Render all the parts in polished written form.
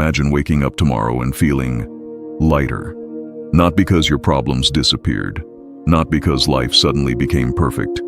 Imagine waking up tomorrow and feeling lighter. Not because your problems disappeared, not because life suddenly became perfect,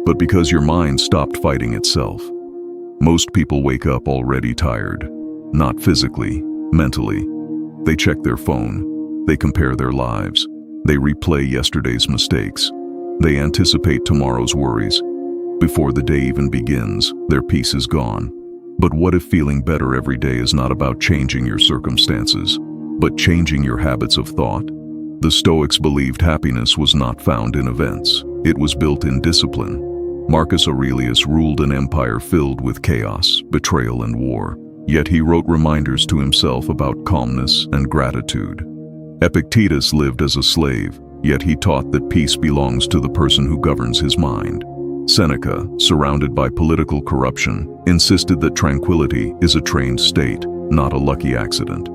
but because your mind stopped fighting itself. Most people wake up already tired, not physically, mentally. They check their phone, they compare their lives, they replay yesterday's mistakes, they anticipate tomorrow's worries. Before the day even begins, their peace is gone. But what if feeling better every day is not about changing your circumstances, but changing your habits of thought? The Stoics believed happiness was not found in events. It was built in discipline. Marcus Aurelius ruled an empire filled with chaos, betrayal, and war. Yet he wrote reminders to himself about calmness and gratitude. Epictetus lived as a slave, yet he taught that peace belongs to the person who governs his mind. Seneca, surrounded by political corruption, insisted that tranquility is a trained state, not a lucky accident.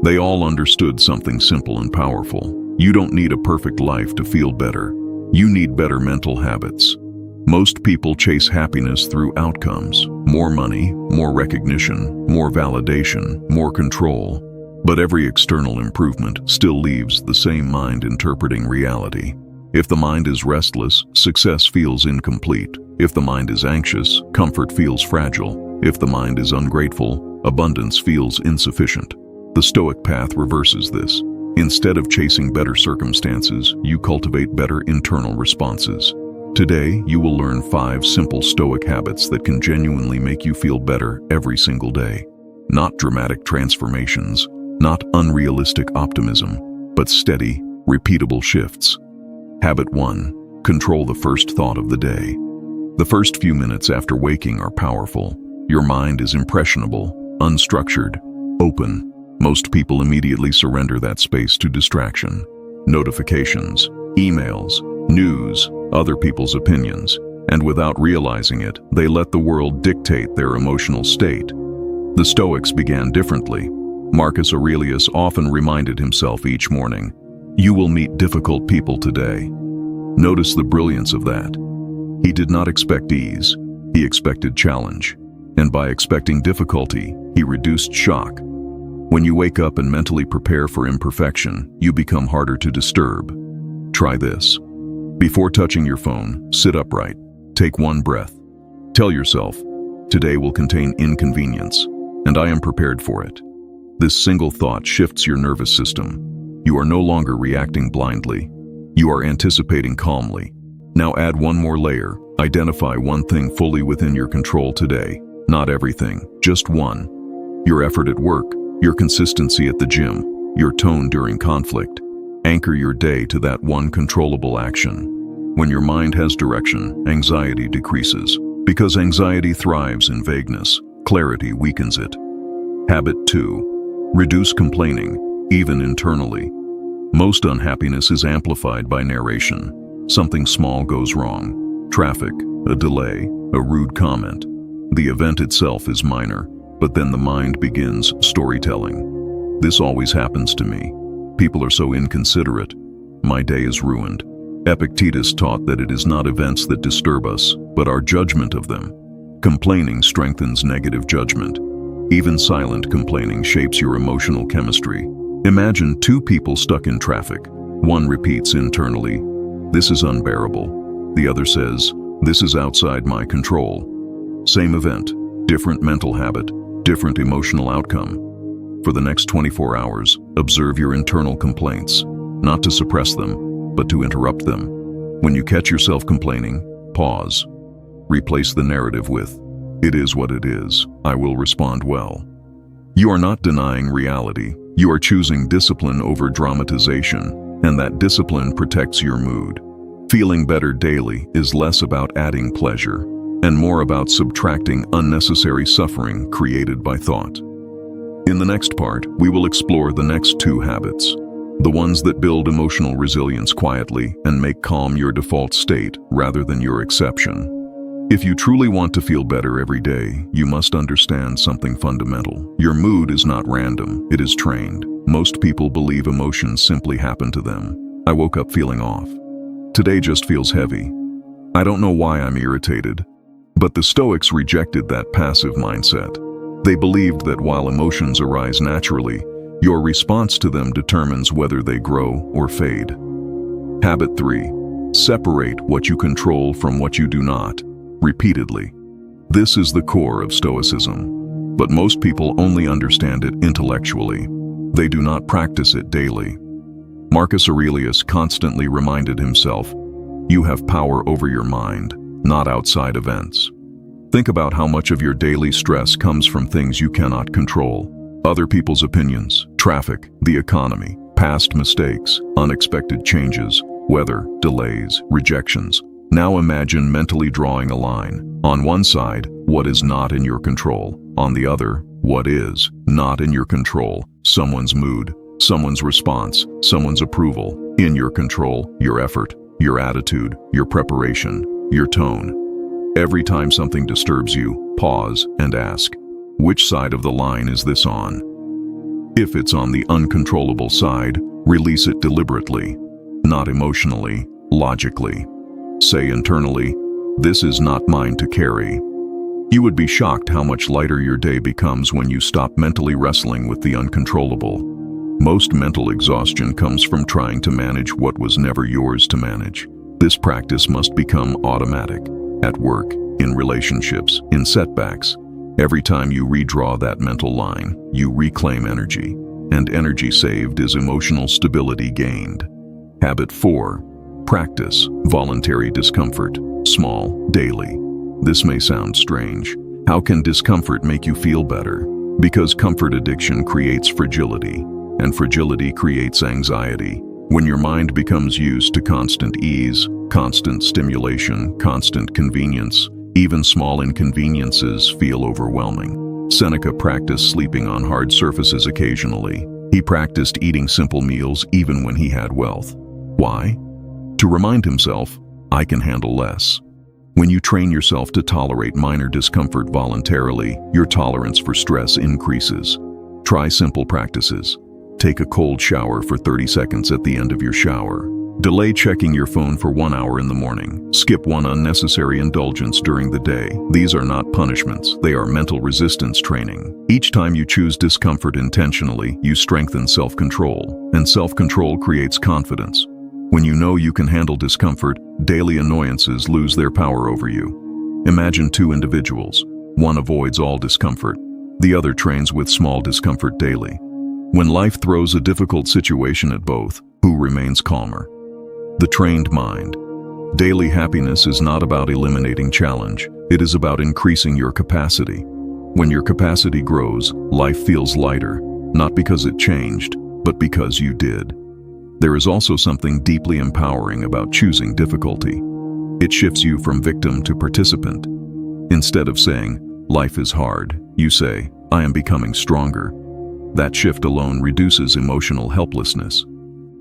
They all understood something simple and powerful. You don't need a perfect life to feel better. You need better mental habits. Most people chase happiness through outcomes: more money, more recognition, more validation, more control. But every external improvement still leaves the same mind interpreting reality. If the mind is restless, success feels incomplete. If the mind is anxious, comfort feels fragile. If the mind is ungrateful, abundance feels insufficient. The Stoic path reverses this. Instead of chasing better circumstances, you cultivate better internal responses. Today, you will learn 5 simple Stoic habits that can genuinely make you feel better every single day. Not dramatic transformations, not unrealistic optimism, but steady, repeatable shifts. Habit 1. Control the first thought of the day. The first few minutes after waking are powerful. Your mind is impressionable, unstructured, open. Most people immediately surrender that space to distraction. Notifications, emails, news, other people's opinions, and without realizing it, they let the world dictate their emotional state. The Stoics began differently. Marcus Aurelius often reminded himself each morning, "You will meet difficult people today." Notice the brilliance of that. He did not expect ease, he expected challenge. And by expecting difficulty, he reduced shock. When you wake up and mentally prepare for imperfection, you become harder to disturb. Try this. Before touching your phone, sit upright. Take one breath. Tell yourself, today will contain inconvenience, and I am prepared for it. This single thought shifts your nervous system. You are no longer reacting blindly. You are anticipating calmly. Now add one more layer. Identify one thing fully within your control today. Not everything, just one. Your effort at work, your consistency at the gym, your tone during conflict. Anchor your day to that one controllable action. When your mind has direction, anxiety decreases. Because anxiety thrives in vagueness, clarity weakens it. Habit 2. Reduce complaining, even internally. Most unhappiness is amplified by narration. Something small goes wrong. Traffic, a delay, a rude comment. The event itself is minor, but then the mind begins storytelling. This always happens to me. People are so inconsiderate. My day is ruined. Epictetus taught that it is not events that disturb us, but our judgment of them. Complaining strengthens negative judgment. Even silent complaining shapes your emotional chemistry. Imagine 2 people stuck in traffic. One repeats internally, "This is unbearable." The other says, "This is outside my control." Same event, different mental habit, different emotional outcome. For the next 24 hours, observe your internal complaints, not to suppress them, but to interrupt them. When you catch yourself complaining, pause. Replace the narrative with, "It is what it is, I will respond well." You are not denying reality. You are choosing discipline over dramatization, and that discipline protects your mood. Feeling better daily is less about adding pleasure and more about subtracting unnecessary suffering created by thought. In the next part, we will explore the next 2 habits, the ones that build emotional resilience quietly and make calm your default state rather than your exception. If you truly want to feel better every day, you must understand something fundamental. Your mood is not random, it is trained. Most people believe emotions simply happen to them. I woke up feeling off. Today just feels heavy. I don't know why I'm irritated. But the Stoics rejected that passive mindset. They believed that while emotions arise naturally, your response to them determines whether they grow or fade. Habit 3. Separate what you control from what you do not, repeatedly. This is the core of Stoicism, but most people only understand it intellectually. They do not practice it daily. Marcus Aurelius constantly reminded himself, "You have power over your mind, not outside events." Think about how much of your daily stress comes from things you cannot control. Other people's opinions, traffic, the economy, past mistakes, unexpected changes, weather, delays, rejections. Now imagine mentally drawing a line. On one side, what is not in your control. On the other, what is not in your control. Someone's mood, someone's response, someone's approval. In your control, your effort, your attitude, your preparation, your tone. Every time something disturbs you, pause and ask, which side of the line is this on? If it's on the uncontrollable side, release it deliberately, not emotionally, logically. Say internally, "This is not mine to carry." You would be shocked how much lighter your day becomes when you stop mentally wrestling with the uncontrollable. Most mental exhaustion comes from trying to manage what was never yours to manage. This practice must become automatic. At work, in relationships, in setbacks. Every time you redraw that mental line, you reclaim energy. And energy saved is emotional stability gained. Habit 4. Practice voluntary discomfort, small, daily. This may sound strange. How can discomfort make you feel better? Because comfort addiction creates fragility, and fragility creates anxiety. When your mind becomes used to constant ease, constant stimulation, constant convenience, even small inconveniences feel overwhelming. Seneca practiced sleeping on hard surfaces occasionally. He practiced eating simple meals even when he had wealth. Why? To remind himself, I can handle less. When you train yourself to tolerate minor discomfort voluntarily, your tolerance for stress increases. Try simple practices. Take a cold shower for 30 seconds at the end of your shower. Delay checking your phone for 1 hour in the morning. Skip one unnecessary indulgence during the day. These are not punishments, they are mental resistance training. Each time you choose discomfort intentionally, you strengthen self-control, and self-control creates confidence. When you know you can handle discomfort, daily annoyances lose their power over you. Imagine two individuals. One avoids all discomfort. The other trains with small discomfort daily. When life throws a difficult situation at both, who remains calmer? The trained mind. Daily happiness is not about eliminating challenge. It is about increasing your capacity. When your capacity grows, life feels lighter, not because it changed, but because you did. There is also something deeply empowering about choosing difficulty. It shifts you from victim to participant. Instead of saying, life is hard, you say, I am becoming stronger. That shift alone reduces emotional helplessness.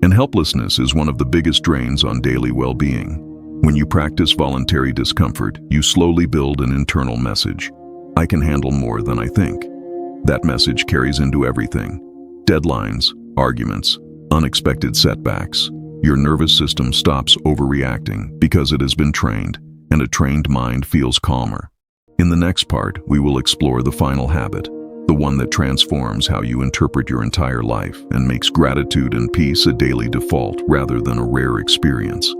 And helplessness is one of the biggest drains on daily well-being. When you practice voluntary discomfort, you slowly build an internal message. I can handle more than I think. That message carries into everything. Deadlines, arguments, unexpected setbacks. Your nervous system stops overreacting because it has been trained, and a trained mind feels calmer. In the next part, we will explore the final habit, the one that transforms how you interpret your entire life and makes gratitude and peace a daily default rather than a rare experience.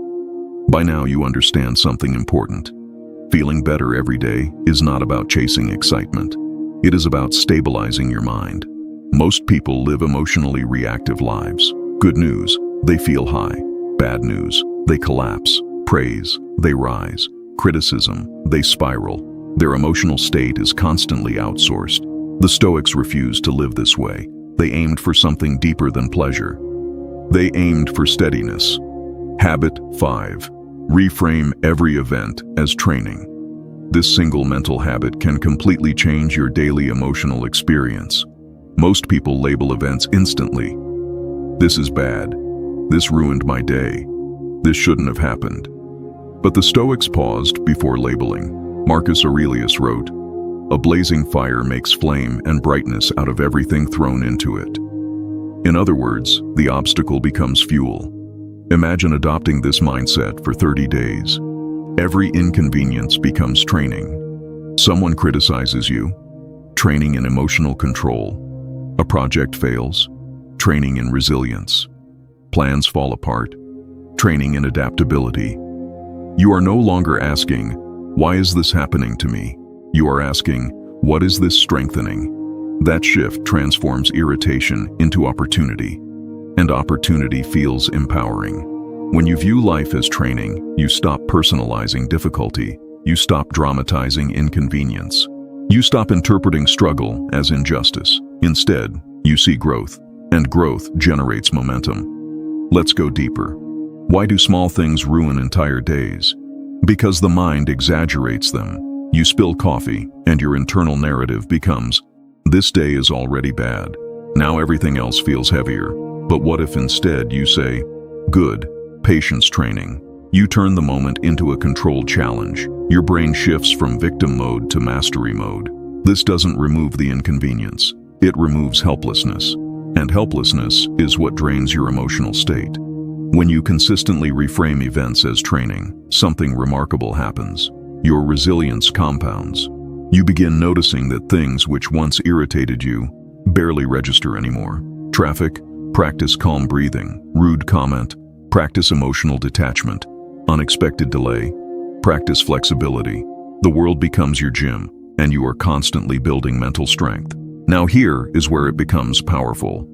By now you understand something important. Feeling better every day is not about chasing excitement. It is about stabilizing your mind. Most people live emotionally reactive lives. Good news, they feel high. Bad news, they collapse. Praise, they rise. Criticism, they spiral. Their emotional state is constantly outsourced. The Stoics refused to live this way. They aimed for something deeper than pleasure. They aimed for steadiness. Habit 5. Reframe every event as training. This single mental habit can completely change your daily emotional experience. Most people label events instantly. This is bad. This ruined my day. This shouldn't have happened. But the Stoics paused before labeling. Marcus Aurelius wrote, "A blazing fire makes flame and brightness out of everything thrown into it." In other words, the obstacle becomes fuel. Imagine adopting this mindset for 30 days. Every inconvenience becomes training. Someone criticizes you. training in emotional control. A project fails, training in resilience. Plans fall apart, training in adaptability. You are no longer asking, "Why is this happening to me?" You are asking, "What is this strengthening?" That shift transforms irritation into opportunity, and opportunity feels empowering. When you view life as training, you stop personalizing difficulty. You stop dramatizing inconvenience. You stop interpreting struggle as injustice. Instead, you see growth, and growth generates momentum. Let's go deeper. Why do small things ruin entire days? Because the mind exaggerates them. You spill coffee, and your internal narrative becomes, "This day is already bad. Now everything else feels heavier." But what if instead you say, "Good, patience training." You turn the moment into a controlled challenge. Your brain shifts from victim mode to mastery mode. This doesn't remove the inconvenience. It removes helplessness. And helplessness is what drains your emotional state. When you consistently reframe events as training, something remarkable happens. Your resilience compounds. You begin noticing that things which once irritated you barely register anymore. Traffic, practice calm breathing. Rude comment, practice emotional detachment. Unexpected delay, practice flexibility. The world becomes your gym, and you are constantly building mental strength. Now here is where it becomes powerful.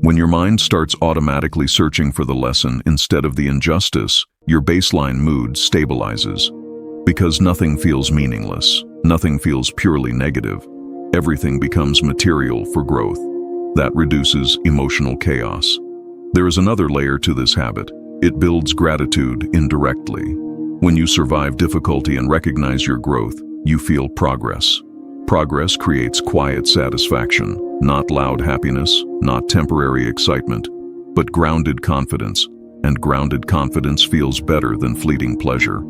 When your mind starts automatically searching for the lesson instead of the injustice, your baseline mood stabilizes. Because nothing feels meaningless, nothing feels purely negative, everything becomes material for growth. That reduces emotional chaos. There is another layer to this habit. It builds gratitude indirectly. When you survive difficulty and recognize your growth, you feel progress. Progress creates quiet satisfaction, not loud happiness, not temporary excitement, but grounded confidence. And grounded confidence feels better than fleeting pleasure.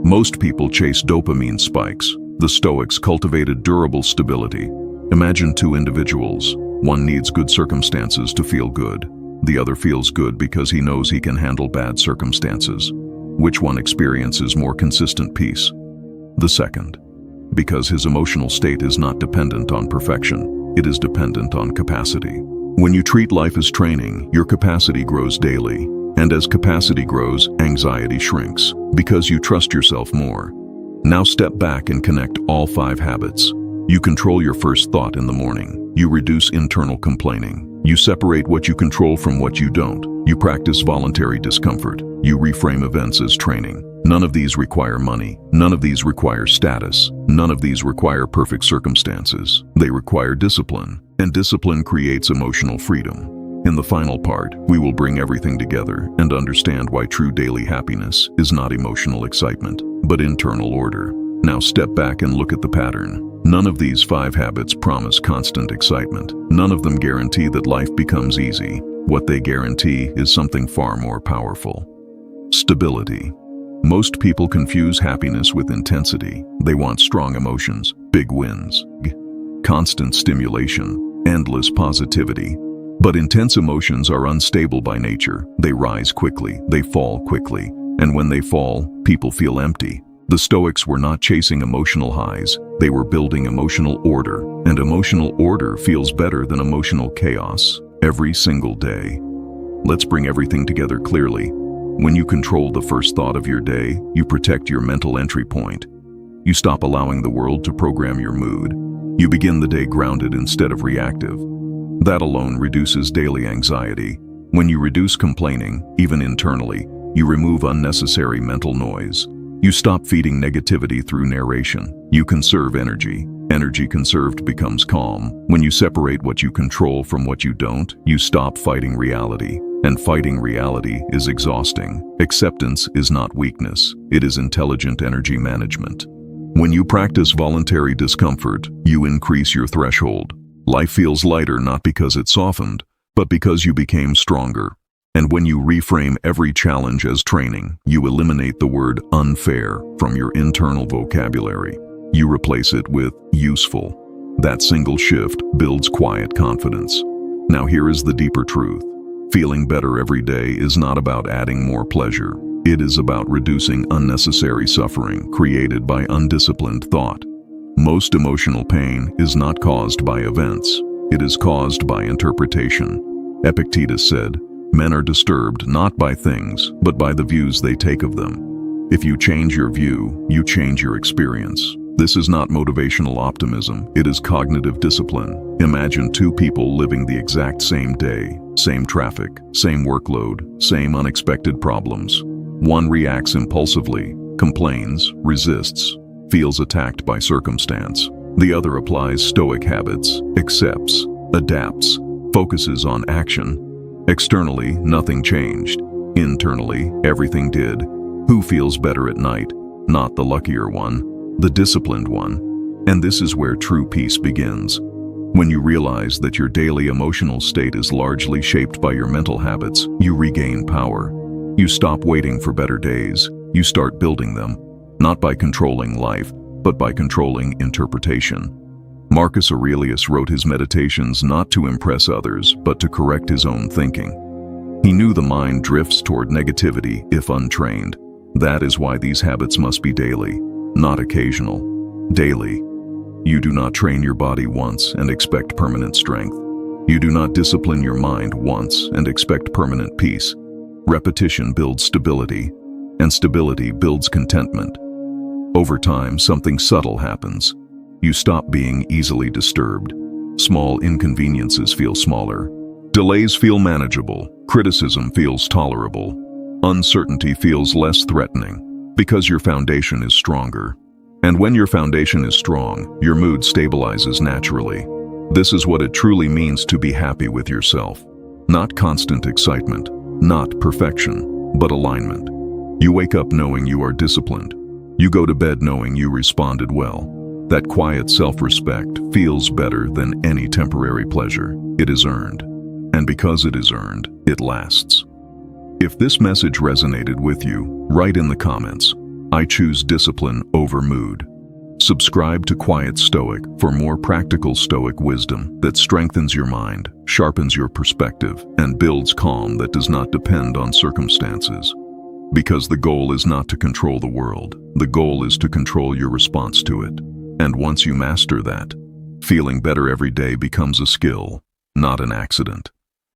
Most people chase dopamine spikes. The Stoics cultivated durable stability. Imagine two individuals. One needs good circumstances to feel good. The other feels good because he knows he can handle bad circumstances. Which one experiences more consistent peace? The second. Because his emotional state is not dependent on perfection, it is dependent on capacity. When you treat life as training, your capacity grows daily. And as capacity grows, anxiety shrinks, because you trust yourself more. Now step back and connect all 5 habits. You control your first thought in the morning. You reduce internal complaining. You separate what you control from what you don't. You practice voluntary discomfort. You reframe events as training. None of these require money. None of these require status. None of these require perfect circumstances. They require discipline, and discipline creates emotional freedom. In the final part, we will bring everything together and understand why true daily happiness is not emotional excitement, but internal order. Now step back and look at the pattern. None of these 5 habits promise constant excitement. None of them guarantee that life becomes easy. What they guarantee is something far more powerful. Stability. Most people confuse happiness with intensity. They want strong emotions, big wins, constant stimulation, endless positivity. But intense emotions are unstable by nature. They rise quickly, they fall quickly, and when they fall, people feel empty. The Stoics were not chasing emotional highs, they were building emotional order, and emotional order feels better than emotional chaos every single day. Let's bring everything together clearly. When you control the first thought of your day, you protect your mental entry point. You stop allowing the world to program your mood. You begin the day grounded instead of reactive. That alone reduces daily anxiety. When you reduce complaining, even internally, you remove unnecessary mental noise. You stop feeding negativity through narration. You conserve energy. Energy conserved becomes calm. When you separate what you control from what you don't, you stop fighting reality. And fighting reality is exhausting. Acceptance is not weakness. It is intelligent energy management. When you practice voluntary discomfort, you increase your threshold. Life feels lighter not because it softened, but because you became stronger. And when you reframe every challenge as training, you eliminate the word unfair from your internal vocabulary. You replace it with useful. That single shift builds quiet confidence. Now here is the deeper truth. Feeling better every day is not about adding more pleasure. It is about reducing unnecessary suffering created by undisciplined thought. Most emotional pain is not caused by events. It is caused by interpretation. Epictetus said, "Men are disturbed not by things, but by the views they take of them." If you change your view, you change your experience. This is not motivational optimism, it is cognitive discipline. Imagine two people living the exact same day, same traffic, same workload, same unexpected problems. One reacts impulsively, complains, resists, feels attacked by circumstance. The other applies Stoic habits, accepts, adapts, focuses on action. Externally, nothing changed. Internally, everything did. Who feels better at night? Not the luckier one, the disciplined one. And this is where true peace begins. When you realize that your daily emotional state is largely shaped by your mental habits, you regain power. You stop waiting for better days. You start building them, not by controlling life, but by controlling interpretation. Marcus Aurelius wrote his meditations not to impress others, but to correct his own thinking. He knew the mind drifts toward negativity if untrained. That is why these habits must be daily, not occasional. Daily. You do not train your body once and expect permanent strength. You do not discipline your mind once and expect permanent peace. Repetition builds stability, and stability builds contentment. Over time, something subtle happens. You stop being easily disturbed. Small inconveniences feel smaller. Delays feel manageable. Criticism feels tolerable. Uncertainty feels less threatening, because your foundation is stronger. And when your foundation is strong, your mood stabilizes naturally. This is what it truly means to be happy with yourself. Not constant excitement, not perfection, but alignment. You wake up knowing you are disciplined. You go to bed knowing you responded well. That quiet self-respect feels better than any temporary pleasure. It is earned. And because it is earned, it lasts. If this message resonated with you, write in the comments, "I choose discipline over mood." Subscribe to Quiet Stoic for more practical Stoic wisdom that strengthens your mind, sharpens your perspective, and builds calm that does not depend on circumstances. Because the goal is not to control the world, the goal is to control your response to it. And once you master that, feeling better every day becomes a skill, not an accident.